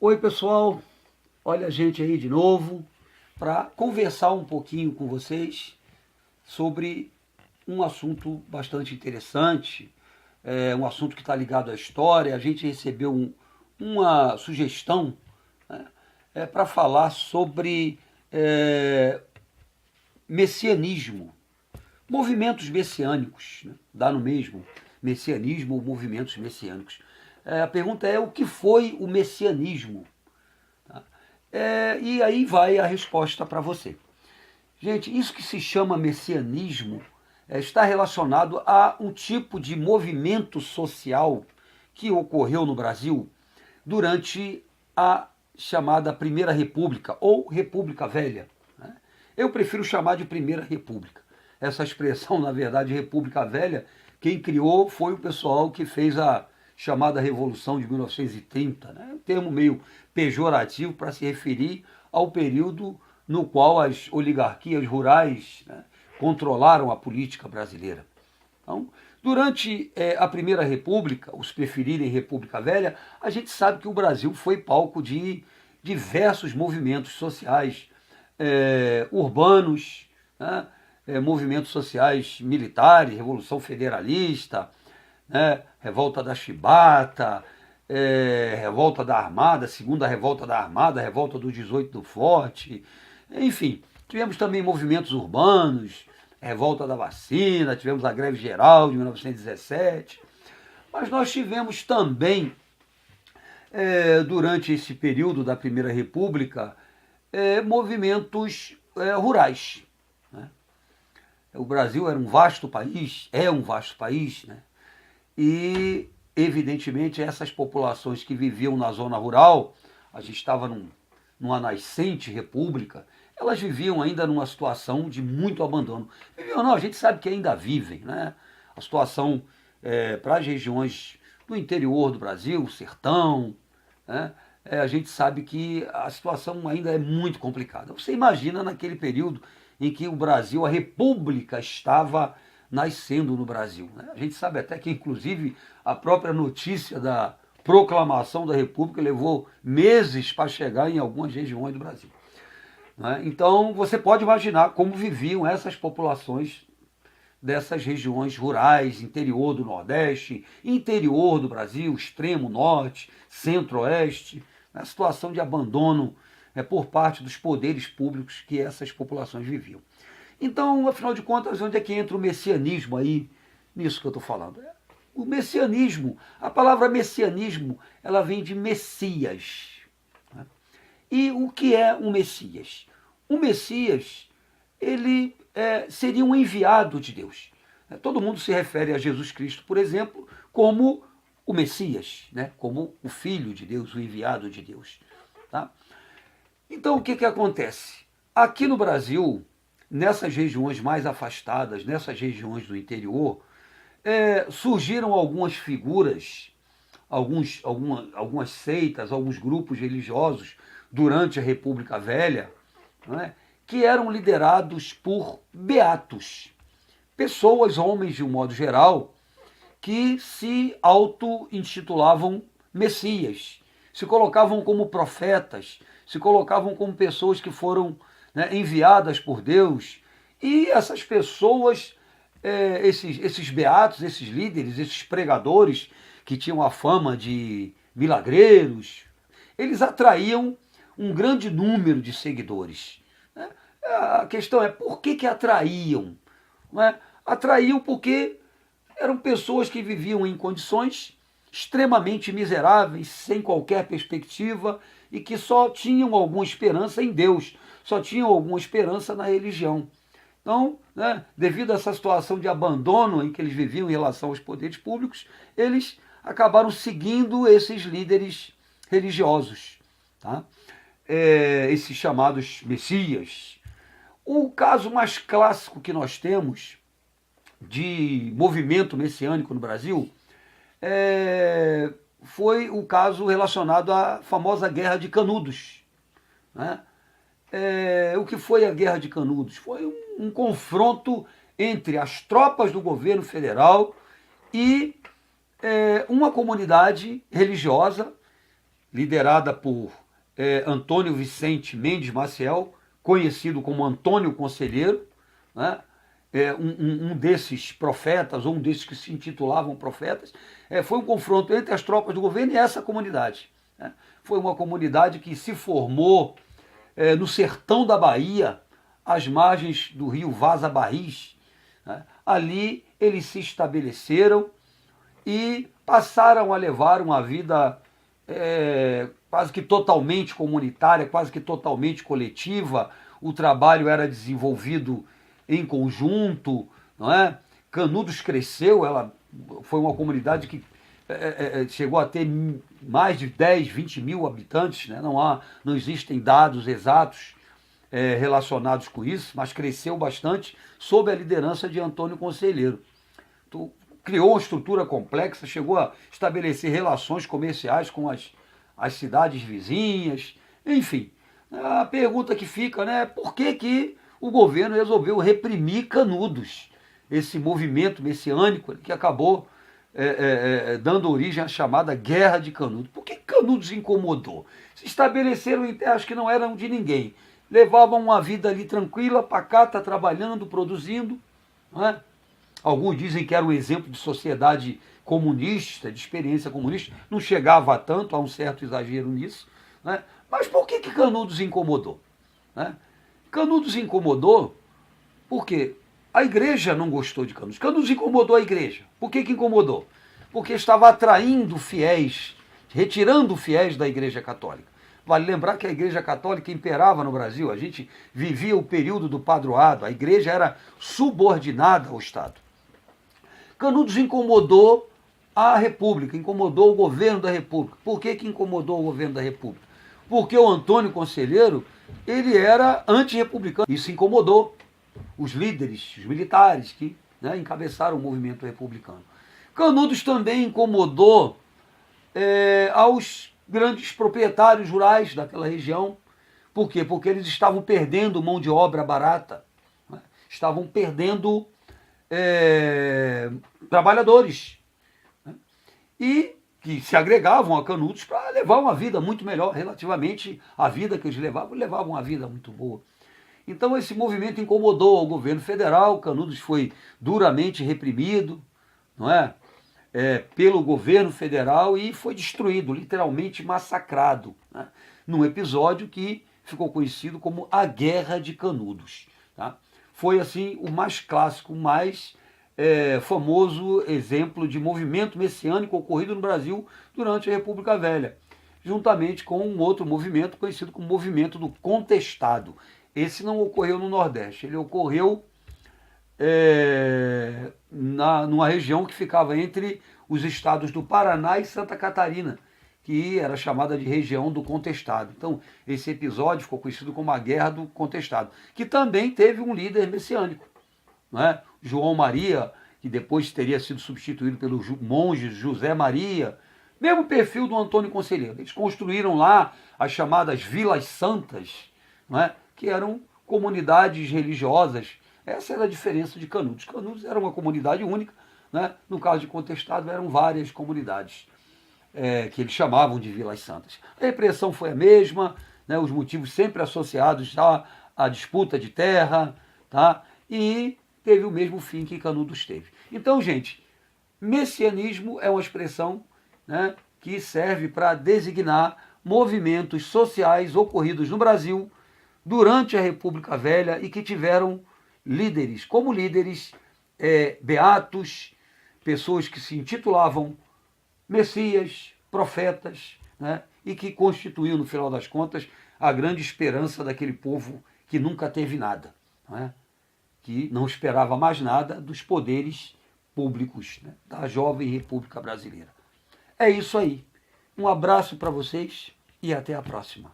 Oi, pessoal. Olha a gente aí de novo para conversar um pouquinho com vocês sobre um assunto bastante interessante, um assunto que está ligado à história. A gente recebeu uma sugestão, né, para falar sobre messianismo, movimentos messiânicos, né? Dá no mesmo, messianismo ou movimentos messiânicos. A pergunta é: o que foi o messianismo? E aí vai a resposta para você. Gente, isso que se chama messianismo está relacionado a um tipo de movimento social que ocorreu no Brasil durante a chamada Primeira República ou República Velha, né? Eu prefiro chamar de Primeira República. Essa expressão, na verdade, República Velha, quem criou foi o pessoal que fez a chamada Revolução de 1930, né? Um termo meio pejorativo para se referir ao período no qual as oligarquias rurais, né, controlaram a política brasileira. Então, durante a Primeira República, os preferirem República Velha, a gente sabe que o Brasil foi palco de diversos movimentos sociais urbanos, né, movimentos sociais militares, Revolução Federalista, né, Revolta da Chibata, Revolta da Armada, Segunda Revolta da Armada, Revolta do 18 do Forte, enfim, tivemos também movimentos urbanos, Revolta da Vacina, tivemos a Greve Geral de 1917, mas nós tivemos também, durante esse período da Primeira República, movimentos rurais, né? O Brasil era um vasto país, é um vasto país, né? E, evidentemente, essas populações que viviam na zona rural, a gente estava numa nascente república, elas viviam ainda numa situação de muito abandono. Viviam não, a gente sabe que ainda vivem, né? A situação para as regiões do interior do Brasil, sertão, né? A gente sabe que a situação ainda é muito complicada. Você imagina naquele período em que o Brasil, a República, estava nascendo no Brasil, né? A gente sabe até que, inclusive, a própria notícia da proclamação da República levou meses para chegar em algumas regiões do Brasil, né? Então, você pode imaginar como viviam essas populações dessas regiões rurais, interior do Nordeste, interior do Brasil, extremo norte, centro-oeste, a situação de abandono por parte dos poderes públicos que essas populações viviam. Então, afinal de contas, onde é que entra o messianismo aí, nisso que eu estou falando? O messianismo, a palavra messianismo, ela vem de Messias, né? E o que é um Messias? O Messias, ele seria um enviado de Deus. Todo mundo se refere a Jesus Cristo, por exemplo, como o Messias, né? Como o Filho de Deus, o enviado de Deus, tá? Então, o que acontece? Aqui no Brasil, nessas regiões mais afastadas, nessas regiões do interior, surgiram algumas figuras, algumas seitas, alguns grupos religiosos durante a República Velha, né, que eram liderados por beatos, pessoas, homens de um modo geral, que se auto-intitulavam Messias, se colocavam como profetas, se colocavam como pessoas que foram, né, enviadas por Deus. E essas pessoas, esses beatos, esses líderes, esses pregadores que tinham a fama de milagreiros, eles atraíam um grande número de seguidores, né? A questão é por que atraíam? Não é? Atraíam porque eram pessoas que viviam em condições extremamente miseráveis, sem qualquer perspectiva e que só tinham alguma esperança em Deus, só tinham alguma esperança na religião. Então, né, devido a essa situação de abandono em que eles viviam em relação aos poderes públicos, eles acabaram seguindo esses líderes religiosos, tá? Esses chamados messias. O caso mais clássico que nós temos de movimento messiânico no Brasil foi o caso relacionado à famosa Guerra de Canudos, né? O que foi a Guerra de Canudos? Foi um confronto entre as tropas do governo federal e uma comunidade religiosa liderada por Antônio Vicente Mendes Maciel, conhecido como Antônio Conselheiro, né? Um desses profetas, ou um desses que se intitulavam profetas. Foi um confronto entre as tropas do governo e essa comunidade, né? Foi uma comunidade que se formou no sertão da Bahia, às margens do rio Vaza Barris, né? Ali eles se estabeleceram e passaram a levar uma vida quase que totalmente comunitária, quase que totalmente coletiva. O trabalho era desenvolvido em conjunto, não é? Canudos cresceu, ela foi uma comunidade que chegou a ter mais de 10, 20 mil habitantes, né? Não existem dados exatos relacionados com isso, mas cresceu bastante sob a liderança de Antônio Conselheiro. Criou uma estrutura complexa, chegou a estabelecer relações comerciais com as cidades vizinhas, enfim. A pergunta que fica, né, por que o governo resolveu reprimir Canudos, esse movimento messiânico que acabou dando origem à chamada Guerra de Canudos? Por que Canudos incomodou? Se estabeleceram em terras que não eram de ninguém, levavam uma vida ali tranquila, pacata, trabalhando, produzindo, não é? Alguns dizem que era um exemplo de sociedade comunista, de experiência comunista. Não chegava a tanto, há um certo exagero nisso, né? Mas por que Canudos incomodou, né? Canudos incomodou porque a igreja não gostou de Canudos. Canudos incomodou a igreja. Por que incomodou? Porque estava atraindo fiéis, retirando fiéis da igreja católica. Vale lembrar que a igreja católica imperava no Brasil. A gente vivia o período do padroado. A igreja era subordinada ao Estado. Canudos incomodou a República, incomodou o governo da República. Por que incomodou o governo da República? Porque o Antônio Conselheiro, ele era antirrepublicano. Isso incomodou os líderes, os militares que, né, encabeçaram o movimento republicano. Canudos também incomodou aos grandes proprietários rurais daquela região. Por quê? Porque eles estavam perdendo mão de obra barata, né? Estavam perdendo trabalhadores, né? E que se agregavam a Canudos para levar uma vida muito melhor, relativamente à vida que eles levavam uma vida muito boa. Então esse movimento incomodou o governo federal. Canudos foi duramente reprimido, não é? Pelo governo federal e foi destruído, literalmente massacrado, né? Num episódio que ficou conhecido como a Guerra de Canudos, tá? Foi assim o mais clássico, o mais famoso exemplo de movimento messiânico ocorrido no Brasil durante a República Velha, juntamente com um outro movimento conhecido como movimento do contestado. Esse não ocorreu no Nordeste, ele ocorreu numa região que ficava entre os estados do Paraná e Santa Catarina, que era chamada de região do contestado. Então, esse episódio ficou conhecido como a Guerra do Contestado, que também teve um líder messiânico, não é? João Maria, que depois teria sido substituído pelo monge José Maria, mesmo perfil do Antônio Conselheiro. Eles construíram lá as chamadas Vilas Santas, não é? Que eram comunidades religiosas. Essa era a diferença de Canudos. Canudos era uma comunidade única, né? No caso de Contestado eram várias comunidades que eles chamavam de Vilas Santas. A repressão foi a mesma, né? Os motivos sempre associados à disputa de terra, tá? E teve o mesmo fim que Canudos teve. Então, gente, messianismo é uma expressão, né, que serve para designar movimentos sociais ocorridos no Brasil durante a República Velha e que tiveram líderes, como líderes beatos, pessoas que se intitulavam messias, profetas, né, e que constituíam, no final das contas, a grande esperança daquele povo que nunca teve nada, não é? Que não esperava mais nada dos poderes públicos, né, da jovem República Brasileira. É isso aí. Um abraço para vocês e até a próxima.